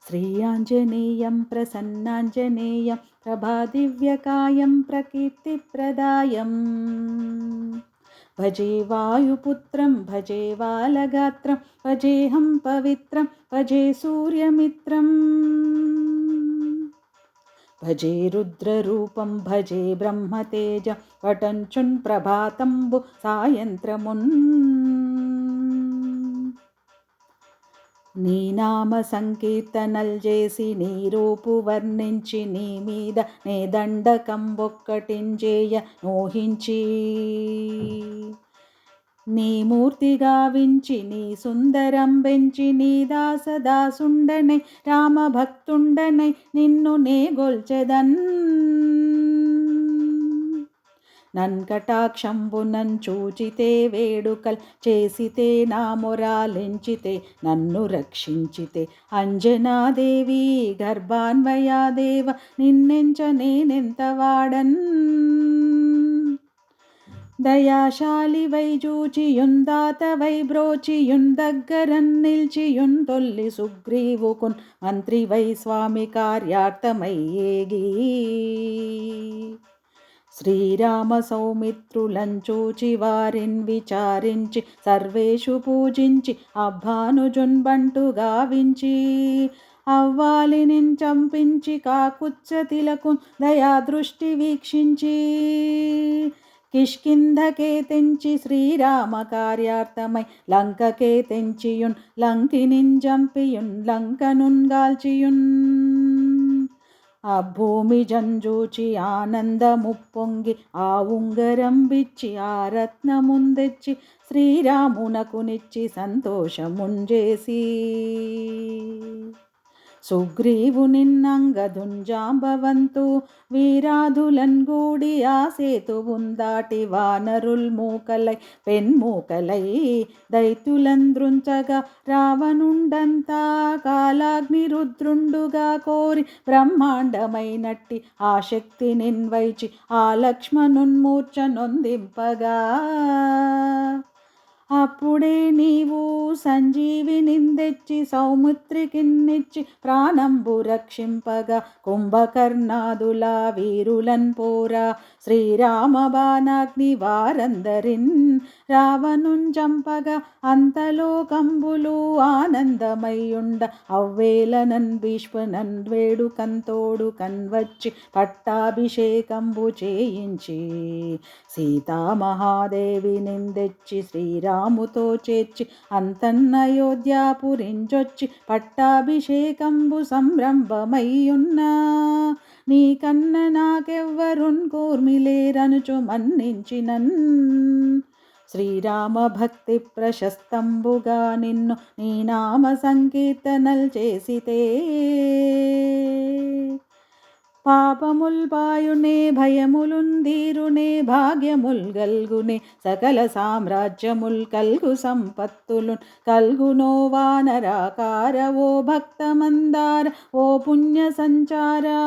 శ్రీయాంజనేయం ప్రసన్నాంజనేయం ప్రభాదివ్యకాయం ప్రకీర్తిప్రదాయం భజే వాయుపుత్రం భజే బాలగాత్రం భజేహం పవిత్రం భజే సూర్యమిత్రం భజే రుద్రరూపం భజే బ్రహ్మతేజం పటంచున్ ప్రభాతంబు సాయంత్రమున్ నీ నామ సంకీర్తనల్ చేసి నీ రూపు వర్ణించి నీ మీద నే దండకంబొక్కటించేయ మోహించి నీ మూర్తి గావించి నీ సుందరం పెంచి నీ దాసదాసుండనై రామభక్తుండనై నిన్ను నే గొల్చెదన్ నన్ కటాక్షంబునన్ చూచితే వేడుకల్ చేసితే నా మొరాలించితే నన్ను రక్షించితే అంజనాదేవి గర్భాన్వయాదేవ నిన్నెంచ నేనెంత వాడన్ దయాశాలివై జూచియుందాతవై బ్రోచియున్ దగ్గరన్ నిల్చియున్ తొల్లి సుగ్రీవుకున్ మంత్రివై స్వామి కార్యార్థమై ఏగి శ్రీరామ సౌమిత్రులంచూచి వారిన్ విచారించి సర్వేషు పూజించి అభానుజున్బంటు గావించి అవ్వాలినిన్ చంపించి కాకుత్సతిలకు దయాదృష్టి వీక్షించి కిష్కింధకే తెంచి శ్రీరామ కార్యార్థమై లంకకే తెంచియున్ లంకినిన్ జంపియున్ లంకనున్ గాల్చియున్ ఆ భూమి జంజూచి ఆనందముప్పొంగి ఆ ఉంగరం బిచ్చి ఆ రత్నముందెచ్చి శ్రీరామునకు నిచ్చి సంతోషముంజేసి సుగ్రీవునిన్నంగదుంజాంబవంతు వీరాధులన్ గూడి ఆ సేతువున్ దాటి వానరుల్ మూకలై పెన్మూకలై దైత్యులంద్రుంచగా రావణుండంతా కాలాగ్ని రుద్రుండుగా కోరి బ్రహ్మాండమైనట్టి ఆ శక్తి నిన్వైచి ఆ లక్ష్మణున్మూర్ఛ నొందింపగా అప్పుడే నీవు సంజీవినిందెచ్చి సౌమిత్రికిన్నిచ్చి ప్రాణంబు రక్షింపగా కుంభకర్ణాదుల వీరులన్ పోరా శ్రీరామ బాణాగ్ని వారందరిన్ రావణున్ చంపగా అంతలోకంబులు ఆనందమయ్యుండ అవ్వేలనన్ భీష్మనన్ వేడుకంతోడు కన్వచ్చి పట్టాభిషేకంబు చేయించి సీతామహాదేవి నిందెచ్చి శ్రీరాముతో చేర్చి అంతన్నయోధ్యాపురించొచ్చి పట్టాభిషేకంబు సంరంభమయ్యున్నా నీకన్న నాకెవ్వరున్ కూర్మిలేరనుచు మన్నించినన్ శ్రీరామ భక్తి ప్రశస్తంబుగా నిన్ను నీ నామ సంకీర్తనల్ చేసితే పాపముల్ పాయునే భయములుందీరునే భాగ్యముల్ గల్గునే సకల సామ్రాజ్యముల్ కల్గు సంపత్తులున్ కల్గునో వానరాకార ఓ భక్తమందార ఓ పుణ్య సంచారా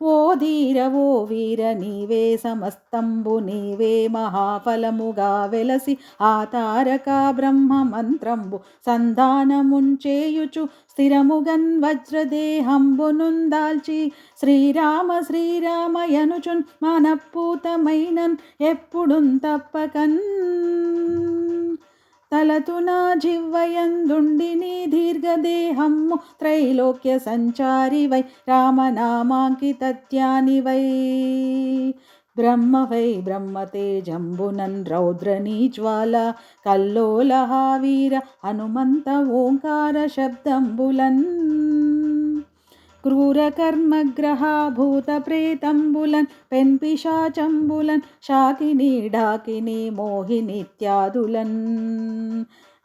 ఓ ధీర ఓ వీర నీవే సమస్తంబు నీవే మహాఫలముగా వెలసి ఆ తారక బ్రహ్మ మంత్రంబు సంధానముంచేయుచు స్థిరముగన్ వజ్రదేహంబునుందాల్చి శ్రీరామ శ్రీరామయనుచున్ మనపూతమైనన్ ఎప్పుడున్ తప్పకన్ తలతునా జివ్వయందుండి నీ దీర్ఘదేహమ్ము త్రైలోక్య సంచారివై రామనామాంకితత్యానివై బ్రహ్మవై బ్రహ్మతేజంబునన్ రౌద్రనీ జ్వాల కల్లోలహావీర హనుమంత ఓంకార శబ్దంబులన్ క్రూరకర్మగ్రహ భూతప్రేతంబులన్ పెన్పిశాచంబులన్ శాకిని డాకిని మోహినిత్యాదులన్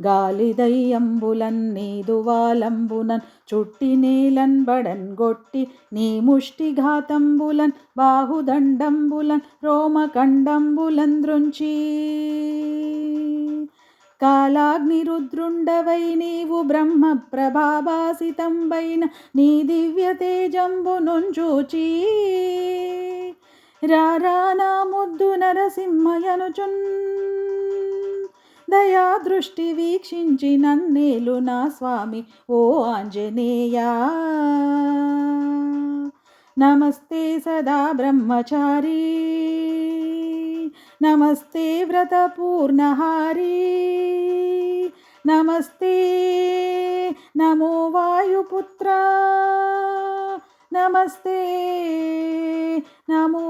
గాలిదయ్యంబులన్ నీదువాలంబునన్ చుట్టి నేలన్ బడన్ గొట్టి నీ ముష్టిఘాతంబులన్ బాహుదండంబులన్ రోమకండంబులన్ దృంచి కాలాగ్ని రుద్రుండవై నీవు బ్రహ్మ ప్రభాభాసితంబైన నీ దివ్య తేజంబునుంచూచి రారా నా ముద్దు నరసింహయనుచున్ దయా దృష్టి వీక్షించి నన్నేలు నా స్వామి ఓ ఆంజనేయా. నమస్తే సదా బ్రహ్మచారి, నమస్తే వ్రతపూర్ణహారి, నమస్తే నమో వాయుపుత్ర, నమస్తే నమో